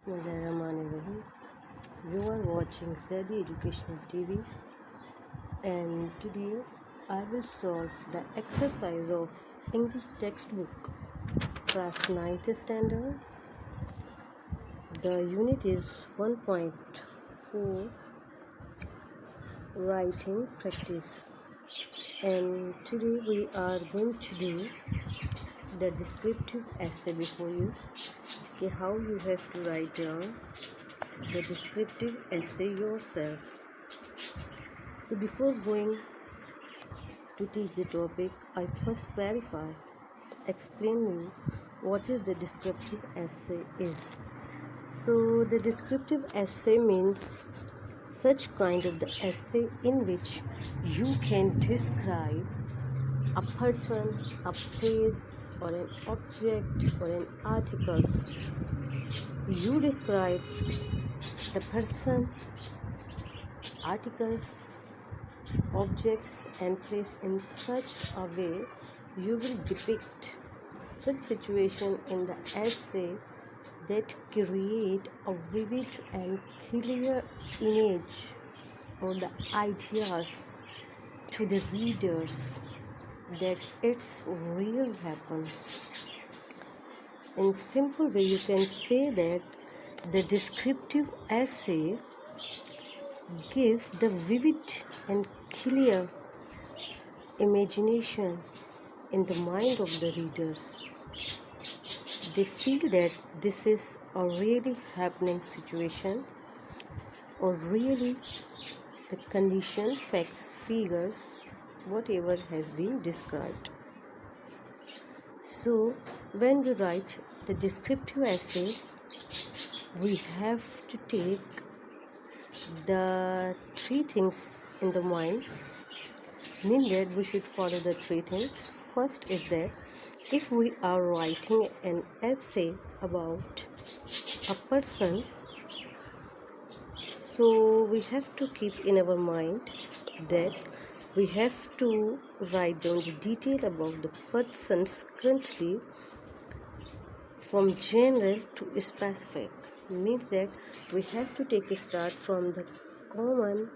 Bismillahirrahmanirrahim. You are watching Zedi Educational TV, and today I will solve the exercise of English textbook class 9th standard. The unit is 1.4 writing practice, and today we are going to do the descriptive essay before you. Okay, how you have to write down the descriptive essay yourself. So before going to teach the topic, I first explain you what is the descriptive essay is. So the descriptive essay means such kind of the essay in which you can describe a person, a place, or an object, or an article. You describe the person, articles, objects, and place in such a way you will depict such situation in the essay that create a vivid and clear image or the ideas to the readers that it's really happens. In simple way, you can say that the descriptive essay gives the vivid and clear imagination in the mind of the readers. They feel that this is a really happening situation, or really the condition, facts, figures, whatever has been described. So when we write the descriptive essay, we have to take the three things in the mind. Mean that we should follow the three things. First is that if we are writing an essay about a person, so we have to keep in our mind that we have to write down the detail about the persons currently from general to specific. Means that we have to take a start from the common.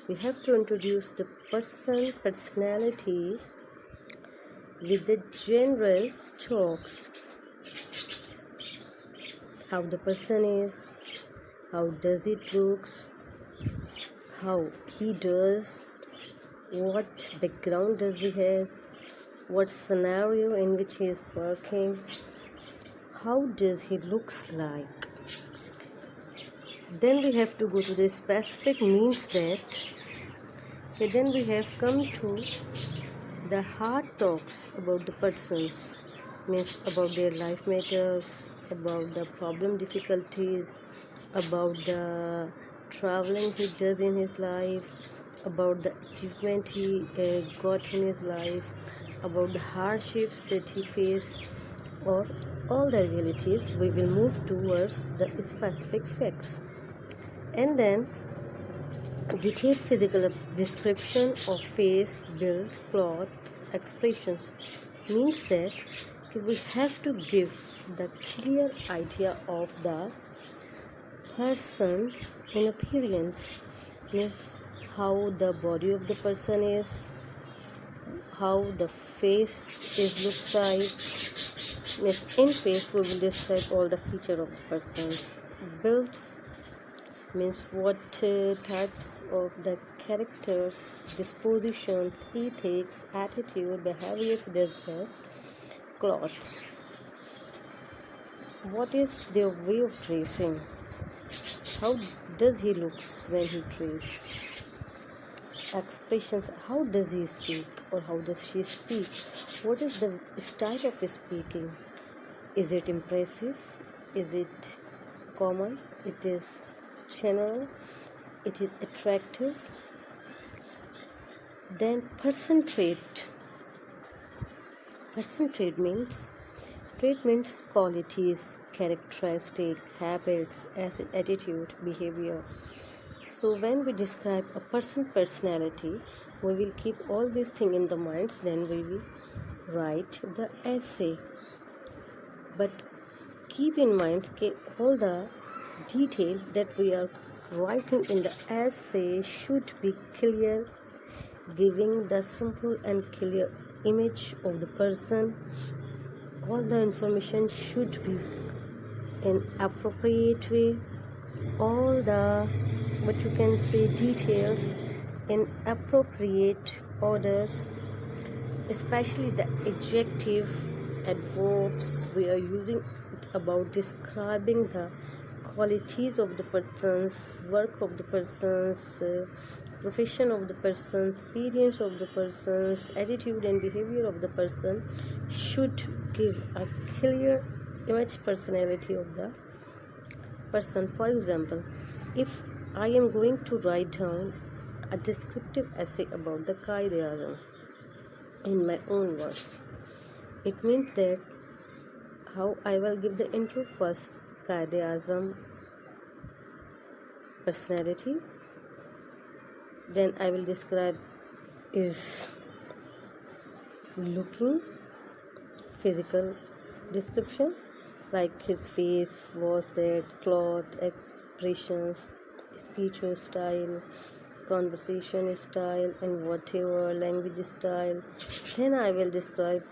We have to introduce the personality with the general talks. How the person is, how does it looks, how he does, what background does he have, what scenario in which he is working, how does he looks like. Then we have to go to the specific, means that then we have come to the hard talks about the persons, means about their life matters, about the problem difficulties, about the traveling he does in his life, about the achievement he got in his life, about the hardships that he faced, or all the realities. We will move towards the specific facts, and then detailed physical description of face, build, cloth, expressions. Means that we have to give the clear idea of the person's in appearance. Means how the body of the person is, how the face is looks like. Means in face we will describe all the feature of the person. Build means what types of the characters, dispositions, ethics, attitude, behaviors does have. Clothes, what is their way of dressing, how does he looks when he dresses. Expressions, how does he speak or how does she speak, what is the style of speaking, is it impressive, is it common, it is general, it is attractive. Then person trait means qualities, characteristic, habits, attitude, behavior. So when we describe a person's personality, we will keep all these things in the minds, then we will write the essay. But keep in mind all the detail that we are writing in the essay should be clear, giving the simple and clear image of the person. All the information should be in appropriate way. All the details in appropriate orders, especially the adjective, adverbs we are using about describing the qualities of the person's work, of the person's profession, of the person's experience, of the person's attitude and behavior of the person, should give a clear image, personality of the person. For example, if I am going to write down a descriptive essay about the Qaeda in my own words, it means that how I will give the intro first. Qaeda personality, then I will describe his looking, physical description, like his face, was that, cloth, expressions, speech or style, conversation style, and whatever language style. Then I will describe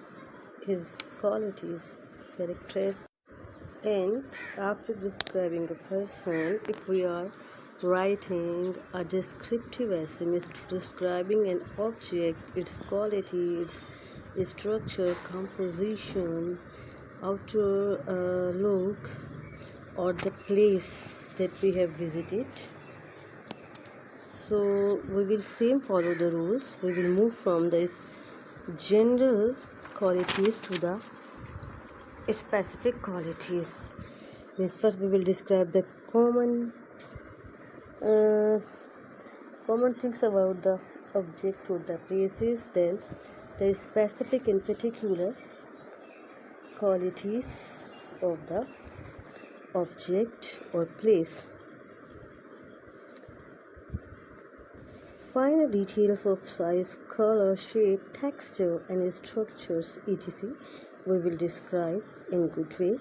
his qualities, characteristics. And after describing a person, if we are writing a descriptive essay, means describing an object, its quality, its structure, composition, outer look, or the place that we have visited. So we will follow the rules. We will move from the general qualities to the specific qualities. Means first we will describe the common things about the object or the places, then the specific and particular qualities of the object or place. Finer details of size, color, shape, texture and structures etc. we will describe in good way.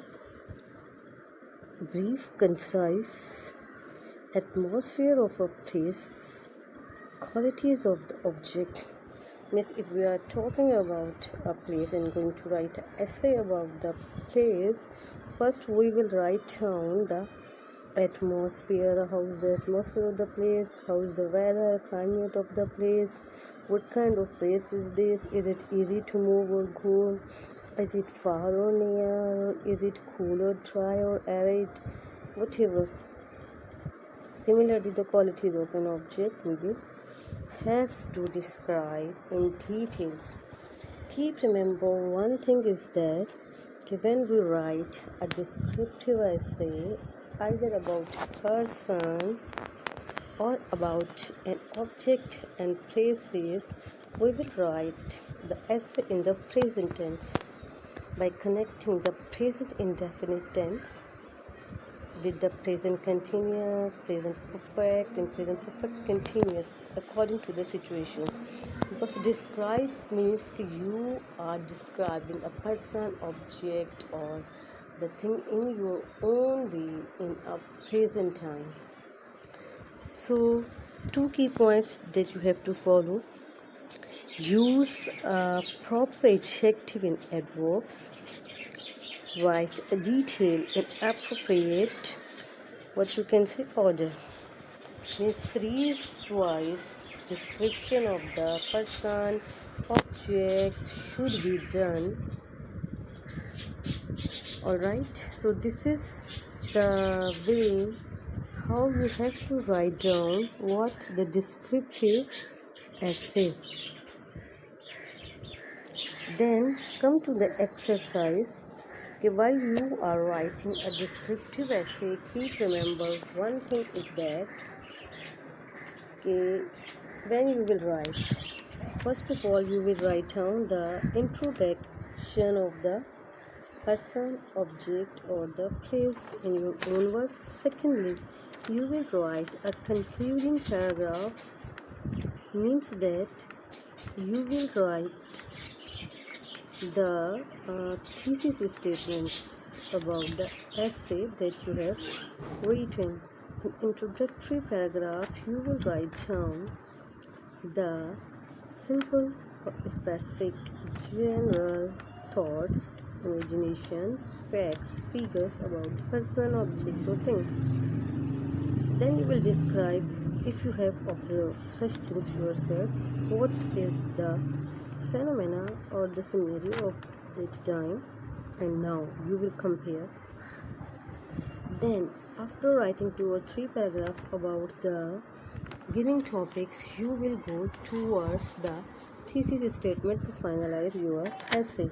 Brief, concise atmosphere of a place, qualities of the object. Means if we are talking about a place and going to write an essay about the place, first we will write down the atmosphere. How is the atmosphere of the place? How is the weather, climate of the place? What kind of place is this? Is it easy to move or go? Is it far or near? Is it cool or dry or arid? Whatever. Similarly, the qualities of an object we will have to describe in details. Keep remember one thing is that when we write a descriptive essay either about a person or about an object and places, we will write the essay in the present tense by connecting the present indefinite tense with the present continuous, present perfect and present perfect continuous according to the situation. Because describe means you are describing a person, object or the thing in your own way in a present time. So 2 key points that you have to follow. Use proper adjective in adverbs. Write a detail in appropriate order. Means series-wise description of the person, object should be done. Alright, so this is the way how you have to write down what the descriptive essay. Then come to the exercise. Okay, while you are writing a descriptive essay, keep remember one thing is that when you will write, first of all you will write down the introduction of the person, object or the place in your own words. Secondly, you will write a concluding paragraphs, means that you will write the thesis statements about the essay that you have written. In introductory paragraph, you will write down the simple or specific general thoughts, imagination, facts, figures about the person, object or thing. Then you will describe, if you have observed such things yourself, what is the phenomena or the scenario of that time and now. You will compare. Then after writing 2 or 3 paragraphs about the given topics, you will go towards the thesis statement to finalize your essay.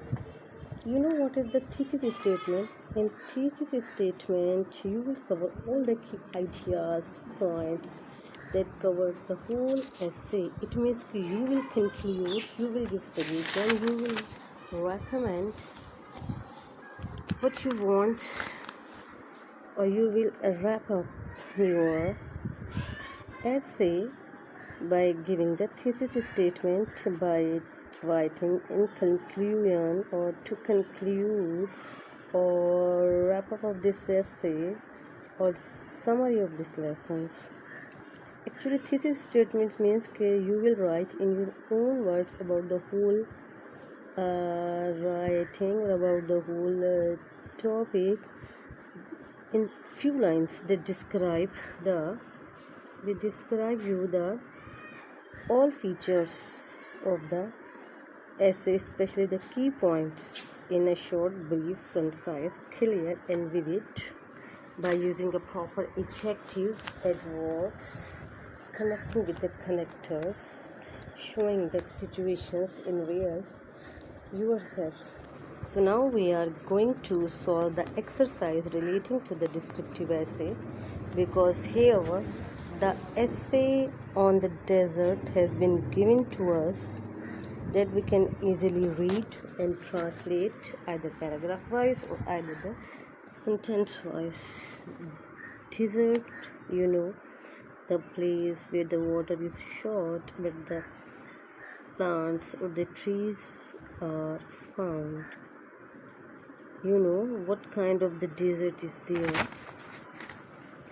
You know what is the thesis statement? In thesis statement, you will cover all the key ideas, points that cover the whole essay. It means you will conclude, you will give suggestion, you will recommend what you want, or you will wrap up your essay by giving the thesis statement, by writing in conclusion or to conclude or wrap up of this essay or summary of these lessons. Actually, thesis statement means you will write in your own words about the whole writing, about the whole topic in few lines that describe you the all features of the essay, especially the key points, in a short, brief, concise, clear and vivid, by using a proper adjective, adverbs, connecting with the connectors, showing the situations in real yourself. So now we are going to solve the exercise relating to the descriptive essay, because here the essay on the desert has been given to us that we can easily read and translate either paragraph wise or either the sentence wise. Desert, the place where the water is short but the plants or the trees are found. What kind of the desert is there.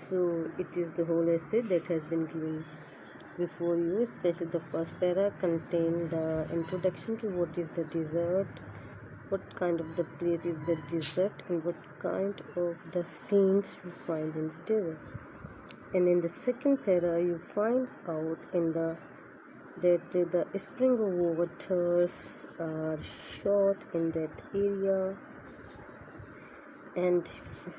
So it is the whole essay that has been given before you, especially the first para contain the introduction to what is the desert, what kind of the place is the desert, and what kind of the scenes you find in the desert. And in the second para you find out that the spring of waters are short in that area, and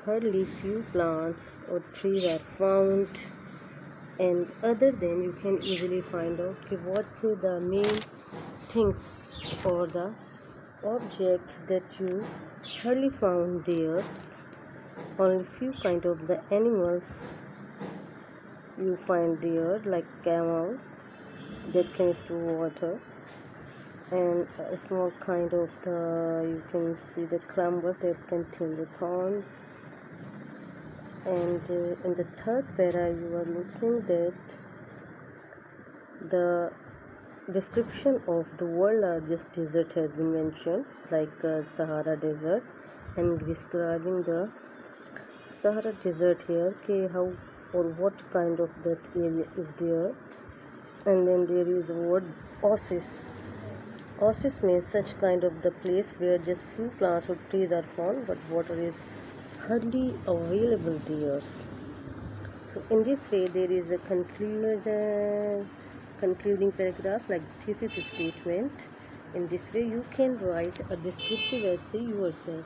hardly few plants or trees are found. And other than, you can easily find out what the main things or the object that you hardly found there. Only few kind of the animals you find there, like camel that can store water, and a small kind of you can see the clamber that contain the thorns. And in the third para you are looking that the description of the world largest desert has been mentioned, like Sahara desert, and describing the Sahara desert here, how or what kind of that area is there. And then there is the word oasis. Oasis means such kind of the place where just few plants or trees are found but water is hardly available there. So in this way there is a concluding paragraph like the thesis statement. In this way you can write a descriptive essay yourself.